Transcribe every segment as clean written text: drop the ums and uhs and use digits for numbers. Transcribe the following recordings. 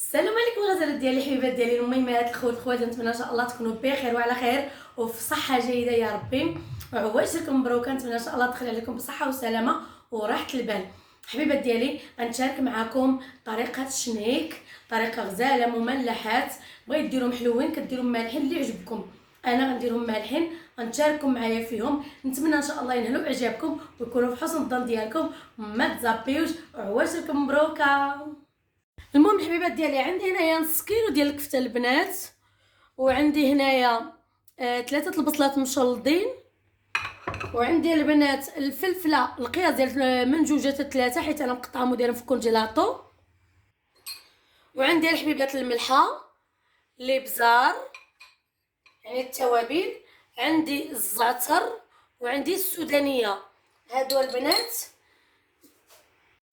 السلام عليكم الغزالات ديالي، الحبيبات ديالي، الميمات، الخوت الخوات، نتمنى ان شاء الله تكونوا بخير وعلى خير وفي صحه جيده يا ربي. وعواشركم مبروكه، نتمنى ان شاء الله تخلي عليكم بصحه وسلامه وراحه البال. حبيبات ديالي، غنشارك معكم طريقه شنيك، طريقه غزاله مملحات. بغيت ديرهم حلوين كديرهم مالحين اللي يعجبكم. انا غنديرهم مالحين، غنشارككم معايا فيهم. نتمنى ان شاء الله ينهلوا اعجابكم ويكونوا في حسن الظن ديالكم. ما تزابيوش، وعواشركم مبروكه. المهم الحبيبات ديالي، عندي هنايا نص كيلو ديال الكفته البنات، وعندي هنايا 3 البصلات مشلضين، وعندي البنات الفلفله القياس ديال من 2 حتى 3 حيت انا مقطعهم ودايرهم في كونجيلاطو، وعندي الحبيبات الملحه لي بزار يعني التوابل، عندي الزعتر، وعندي السودانيه. هادو البنات.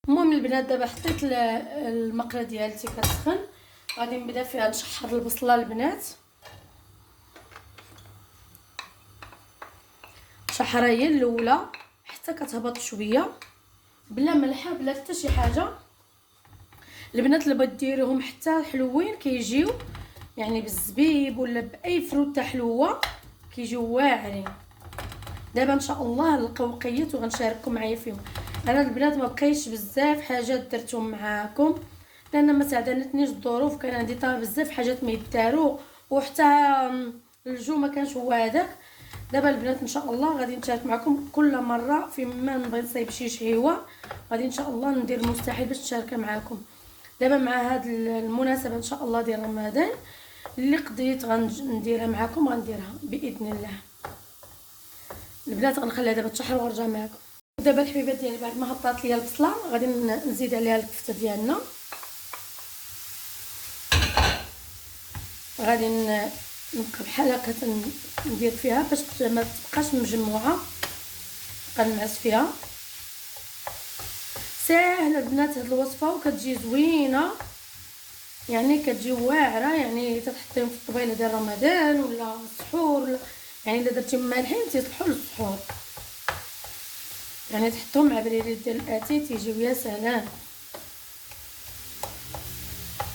المهم البنات، دابا حطيت المقله ديالتي كتسخن، غادي نبدا فيها نشحر البصله البنات. شحره هي الاولى حتى كتهبط شويه بلا ملحه بلا حتى شي حاجه. البنات اللي بغيت ديروهم حتى حلوين كيجيو، يعني بالزبيب ولا باي فروته حلوه كيجيو واعرين. دابا ان شاء الله القوقيات وغنشارككم معايا فيهم. انا البنات ما بقيتش بزاف حاجات درتهم معاكم لان ما ساعدتنيش الظروف، كان عندي طالب بزاف حاجات ما يداروا، وحتى الجو ما كانش هو هذاك. دابا البنات ان شاء الله غادي نشارك معكم كل مره فيما نبغي نصايب شي شهيوه، غادي ان شاء الله ندير المستحيل باش نشارك معكم. دابا مع هاد المناسبه ان شاء الله ديال رمضان اللي قضيت غنديرها معكم، غنديرها باذن الله. البنات غنخليها دابا تشحر ونرجع معكم. دابا الحبيبات ديالي، بعد ما حطات ليا البصله غادي نزيد عليها الكفته ديالنا. غادي نبقى بحال هكا ندير فيها باش ما تبقاش مجموعه، نبقى نعس فيها. ساهله البنات هاد الوصفه وكتجي زوينه، يعني كتجي واعره، يعني تتحطيهم في الطبيله ديال رمضان ولا السحور، ولا يعني الا درتيهم مالحين تيصلحوا للسحور، يعني تحطهم مع بريريت ديال الاتاي تيجيو يا سلام.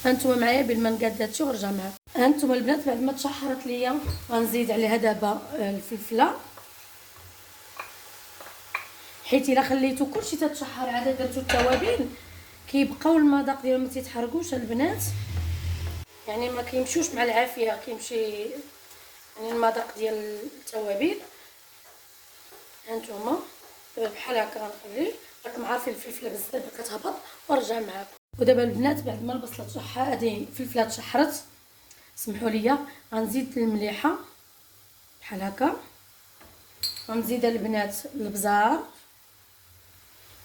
هانتوما معايا بالمنقاد هادشي ونرجع معاكم. هانتوما البنات بعد ما تشحرت ليا غنزيد عليها دابا الفلفله، حيت الا خليتو كلشي تتشحر عاد درتو التوابل كيبقاو المذاق ديالهم ما تيتحرقوش البنات، يعني ما كيمشوش مع العافيه، كيمشي يعني المذاق ديال التوابل. هانتوما دابا بحال هكا غنخلي، راكم عارفين الفلفله بزاف كتهبط ونرجع معاكم. ودابا البنات بعد ما البصله تشحر، هذه الفلفله تشحرت، سمحوا لي غنزيد المليحه بحال هكا، غنزيد البنات البزار،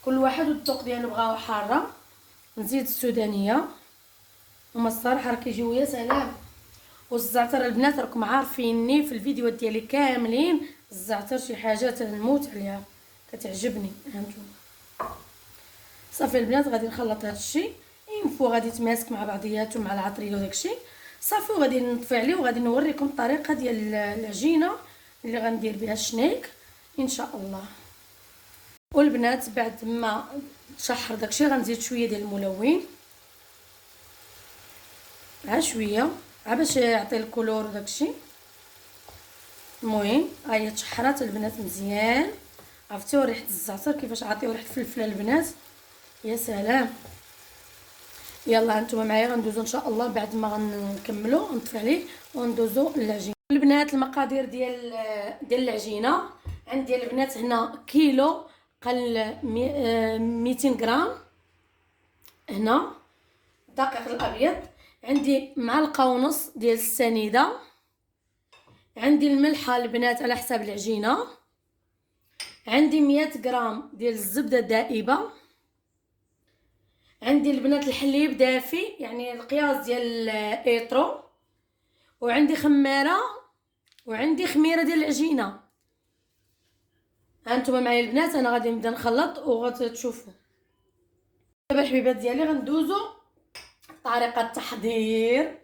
كل واحد والذوق ديالو بغاو حاره. نزيد السودانيه، هما الصراحه راه كيجيو يا سلام. والزعتر البنات راكم عارفيني في الفيديوهات ديالي كاملين، الزعتر شي حاجه تنموت عليها كتعجبني. هانتوما صافي البنات غادي نخلط هذا الشيء ينفو، غادي يتماسك مع بعضياته مع العطريه وداك الشيء صافي، وغادي نطفي عليه وغادي نوريكم الطريقه ديال العجينه اللي غندير بها الشنيك ان شاء الله. والبنات بعد ما تشحر داكشي غنزيد شويه ديال الملون، شويه باش يعطي الكولور وداكشي. المهم ها هي تشحرات البنات مزيان، عرفتوا ريحه الزعتر كيفاش عاطيو ريحه الفلفله البنات يا سلام. يلا هانتوما معايا غندوزو ان شاء الله بعد ما غنكملو نطفي عليه وندوزو للعجين. البنات المقادير ديال العجينه عندي البنات هنا كيلو قل 200 غرام، هنا الدقيق الابيض، عندي معلقه ونص ديال السنيده، عندي الملحه البنات على حساب العجينه، عندي 100 غرام ديال الزبده دائبه، عندي البنات الحليب دافي يعني القياس ديال ايطرو، وعندي خماره، وعندي خميره ديال العجينه. هانتوما معايا البنات، انا غادي نبدا نخلط وغتشوفوا. دابا الحبيبات ديالي غندوزو طريقه التحضير.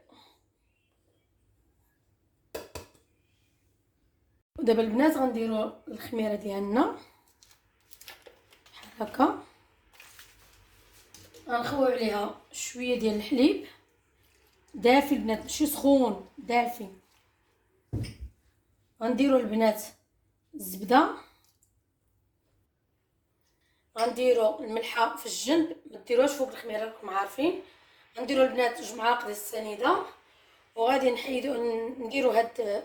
ودابا البنات غنديروا الخميره ديالنا بحال هكا، غنخويو عليها شويه ديال الحليب دافي البنات، ماشي سخون، دافي. غنديروا البنات الزبده، غنديروا الملحه في الجنب، ما ديروهاش فوق الخميره راكم عارفين. غنديروا البنات 2 معالق ديال السنيده، وغادي نحيدو نديروا هاد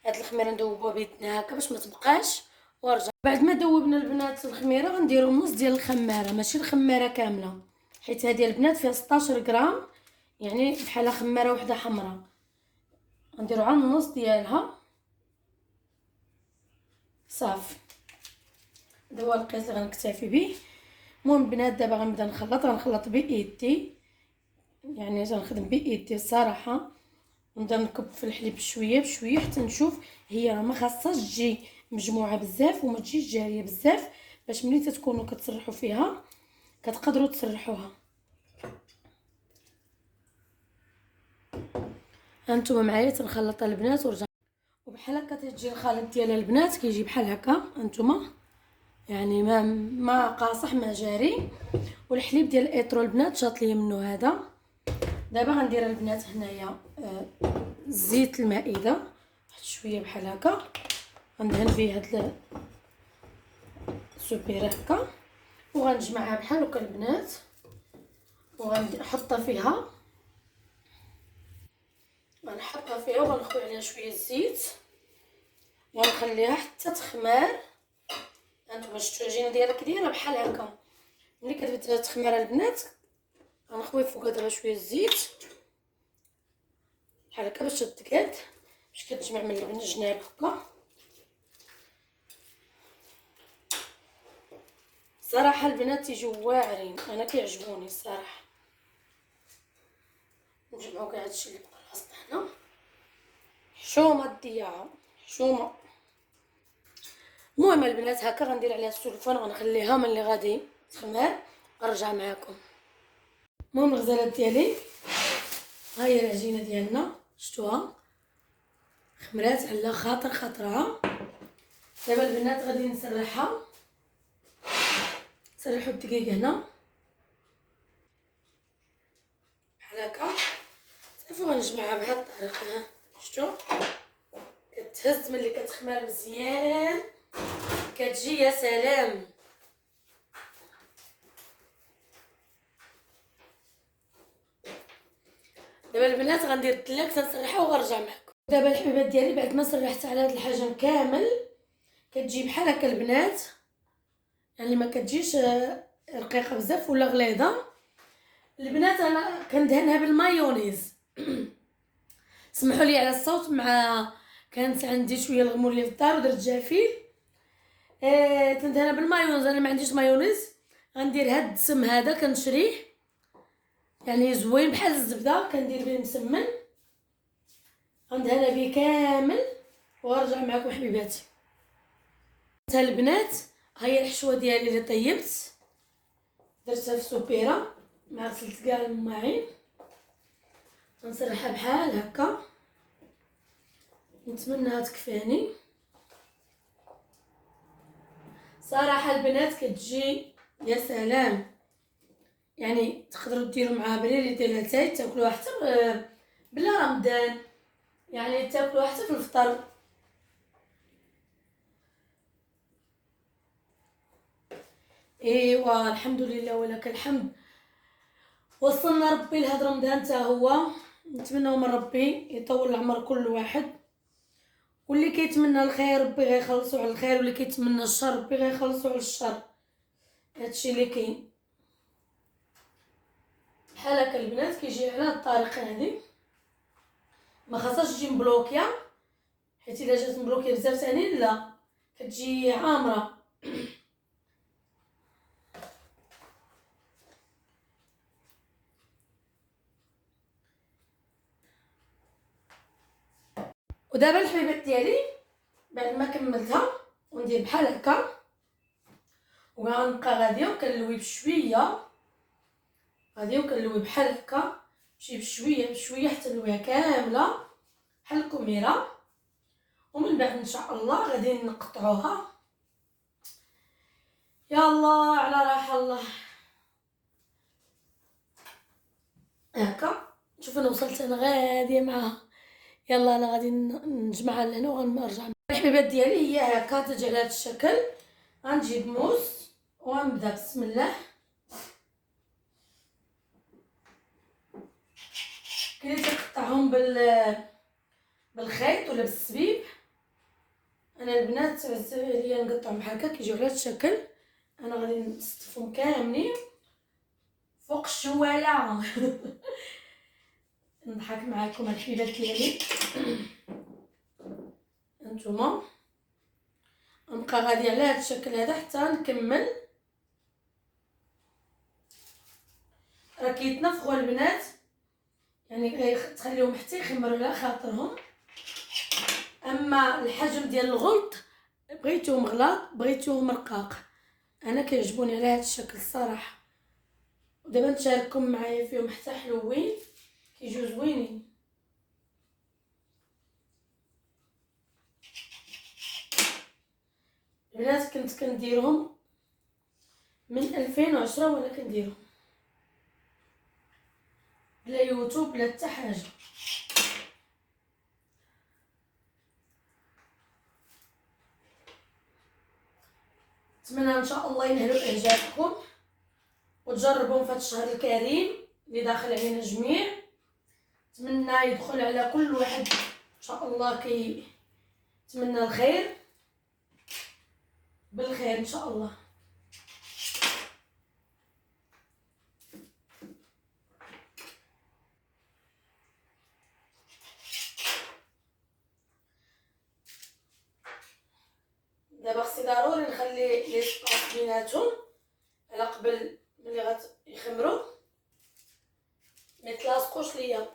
الخميره ندوبوها بيدنا هكا باش ما تبقاش، وارجع. بعد ما دوبنا البنات الخميره غنديروا النص ديال الخماره، ماشي الخماره كامله، حيت هذه البنات فيها 16 غرام، يعني بحال خماره وحده حمراء. غنديروا على النص ديالها صافي. هذا هو القياس اللي غنكتفي به. المهم البنات دابا غنبدا غنخلط بايدي، يعني غنخدم بايدي الصراحه. نبدا نكب في الحليب بشويه بشويه حتى نشوف هي راه ما خاصهاش تجي مجموعه بزاف وما تجيش جاريه بزاف، باش ملي تكونوا كتسرحوا فيها كتقدروا تسرحوها. هانتوما معايا تنخلط البنات ورجع. وبحال هكا تجي الخليط ديال البنات كيجي بحال هكا هانتوما، يعني ما قاصح ما جاري. والحليب ديال الايترو البنات شاط ليا منه هذا. دابا غندير البنات هنايا زيت المائده، واحد شويه بحال هكا، غندهن به هاد السوبيره هكا، وغنجمعها بحال هكا البنات، وغنحطها فيها، وغنخوي عليها شويه الزيت، ونخليها حتى تخمر. هانتوما شفتوا العجينه ديالها كي دايره بحال هكا. ملي كتبدا تخمر البنات غنخوي فوقها دابا شويه الزيت بحال هكا باش تتقاد، باش كتجمع من الجناب هكا. صراحه البنات تيجيو واعرين، انا كيعجبوني الصراحه. نجمعوا كاع هادشي اللي بقى راسنا هنا، حشومه الضياعه حشومه. المهم البنات هكا غندير عليها السلفون، غنخليها ملي غادي تخمر نرجع معكم. المهم الغزالات ديالي ها هي العجينه ديالنا، شفتوها خمرات على خاطر خاطرها. دابا البنات غادي نسرحها، نسرحوا الدقيق هنا بحال هكا صافي، غنجمعها بهاد الطريقه. شفتوا كتهز ملي كتخمر مزيان كتجي يا سلام. دابا البنات غندير التلاك تنسرحها وغنرجع معكم. دابا الحبيبات ديالي بعد ما سرحت على هذا الحجم كامل كتجي بحال هكا البنات، يعني ما كتجيش رقيقه بزاف ولا غليظه. البنات انا كندهنها بالمايونيز سمحوا لي على الصوت، مع كانت عندي شويه الغموريه في الدار ودرت جافيل. كندهنها بالمايونيز، انا ما عنديش مايونيز. غندير هاد الدسم هذا كنشريه، يعني زوين بحال الزبده، كندير به مسمن، غندهنها به كامل وغنرجع معكم حبيباتي. ها البنات ها هي الحشوه ديالي اللي طيبت، درتها في سوبيره مع غسلت كاع الماعين، غنسرحها بحال هكا. نتمنى تكفاني. صراحه البنات كتجي يا سلام، يعني تقدروا ديروا معها بريري ديال الاتاي تاكلوها حتى بلا رمضان، يعني تاكلوها حتى في الفطر. ايوا الحمد لله ولك الحمد، وصلنا ربي لهاد رمضان حتى هو. نتمنى من ربي يطول العمر كل واحد، واللي كيتمنى الخير ربي غيخلصو على الخير، واللي كيتمنى الشر ربي غيخلصو على الشر. هادشي اللي كاين. بحال هكا البنات كيجي على هاد الطريقه هادي، ما خاصهاش تجي مبلوكيه، حيت الا جات مبلوكيه بزاف ثاني لا كتجي عامره. ودابا الحبيبات ديالي بعد ما كملتها وندير بحال هكا، وغنبقى غاديه وكنلوي بشويه، غاديه وكنلوي بحال هكا، نمشي بشويه بشويه حتى نلويها كامله بحال الكميره. ومن بعد ان شاء الله غادي نقطعوها. يا الله على راحه الله. هكا شوف فين وصلت انا غاديه معاها. يلا انا غادي نجمعها لهنا وغنرجع. الحبيبات ديالي هي هكا تجي على هذا الشكل. غنجيب موس وغنبدا بسم الله. كاين اللي تقطعهم بالخيط ولا بالسبيب. انا البنات بزاف عليا نقطعهم بحال هكا كيجيو على هذا الشكل. انا غادي نصطفهم كاملين فوق الشواله. نضحك معاكم الحبيبات ديالي. انتما نبقى غادي على هذا الشكل هذا حتى نكمل. راه كيتنفخوا البنات، يعني تخليهم حتى يخمروا على خاطرهم. اما الحجم ديال الغلط بغيتوه مغلاط بغيتوه رقاق، انا كيعجبوني على هذا الشكل الصراحه. ودابا نشارككم معايا فيهم حتى حلوين كيجيو زوينين. البنات كنت كنديرهم من 2010 وانا كنديرهم بلا يوتيوب بلا حتى حاجه. نتمنى ان شاء الله ينهلوا اعجابكم وتجربوهم في هذا الشهر الكريم اللي داخل علينا الجميع. نتمنى يدخل على كل واحد ان شاء الله نتمنى الخير بالخير ان شاء الله. دابا خصني ضروري نخلي لي سباس بيناتهم على قبل ملي غيخمروا ما يتلاصقوش ليا.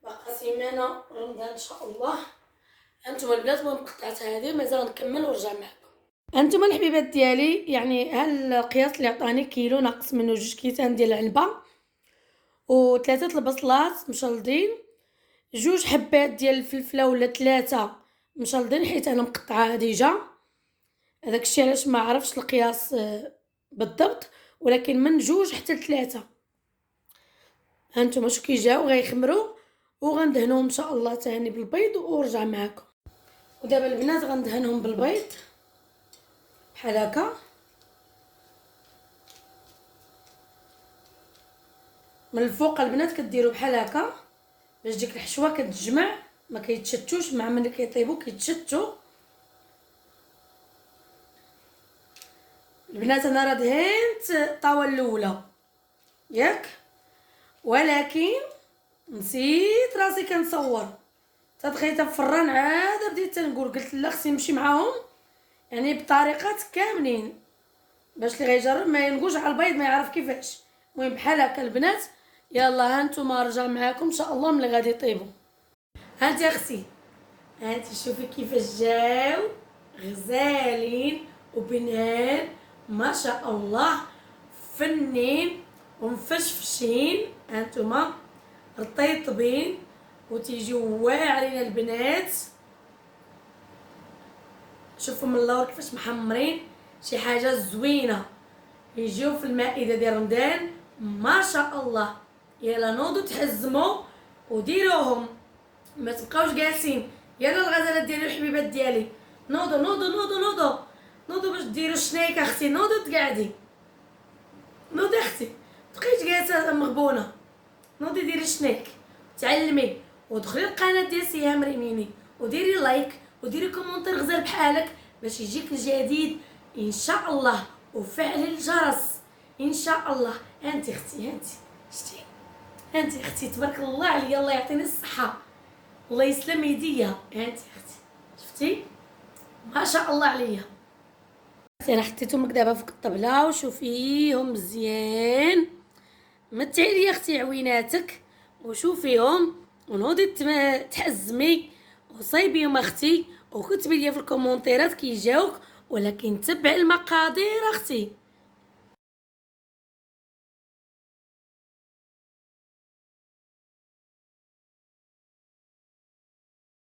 باقا سيمانه رمضان ان شاء الله. انتم البنات المهم قطعت هذه مازال نكمل ونرجع معكم. انتم الحبيبات ديالي يعني ها القياس اللي عطاني كيلو ناقص منه 2 كيسان ديال العنبه و3 البصلات مشلضين، 2 حبات ديال الفلفله ولا 3 مشلضين حيت انا مقطعاها ديجا. هذاك الشيء علاش ما عرفتش القياس بالضبط، ولكن من 2 حتى 3. هانتوما شو كيجاو غيخمروا وغندهنوهم ان شاء الله تاني بالبيض ونرجع معكم. ودابا البنات غندهنهم بالبيض بحال هكا من الفوق. البنات كديروا بحال هكا باش ديك الحشوه كتجمع ما كيتشتوش مع ملي كيطيبوا كيتشتوا. البنات انا راه دهنت الطاوه الاولى ياك، ولكن نسيت راسي كنصور تدخيت فران عاد بديت تنقول قلت لا خصني نمشي معاهم يعني بطريقات كاملين باش اللي غيجرب ما ينقوش على البيض ما يعرف كيفاش. المهم بحال هكا البنات. يلا هانتوما رجع معاكم ان شاء الله ملي غادي يطيبوا. هانتي اختي هانتي شوفي كيفاش جاو غزالين وبنان ما شاء الله فنين ومفشفشين. هانتوما رطيطبين وتيجيو واعرين البنات. شوفوا من اللور كيفاش محمرين شي حاجه زوينه يجيو في المائده ديال رمضان ما شاء الله. يلا نوضوا تحزموا وديروهم ما تبقاوش جالسين. يلا الغزالات ديالي الحبيبات ديالي نوضوا نوضوا نوضوا نوضوا نوضوا باش ديروا الشنيك اختي. نوضوا تقعدي نوضي اختي بقيتي جالسه مغبونه. نوضي ديري الشنيك تعلمي ودخلي القناه ديال سهام ريميني وديري لايك وديري كومونتير غزال بحالك باش يجيك الجديد ان شاء الله. وفعلي الجرس ان شاء الله. انت اختي انت شتي انت اختي تبارك الله عليا الله يعطيني الصحه الله يسلم يديا. انت اختي شفتي ما شاء الله عليا. انا حطيتهم لك دابا فوق الطبله وشوفيهم مزيان. متعي لي اختي عويناتك وشوفيهم ونوضي تحزمي وصايبيهم اختي وكتبي لي في الكومونتيرات كيجاوك، ولكن تبع المقادير اختي.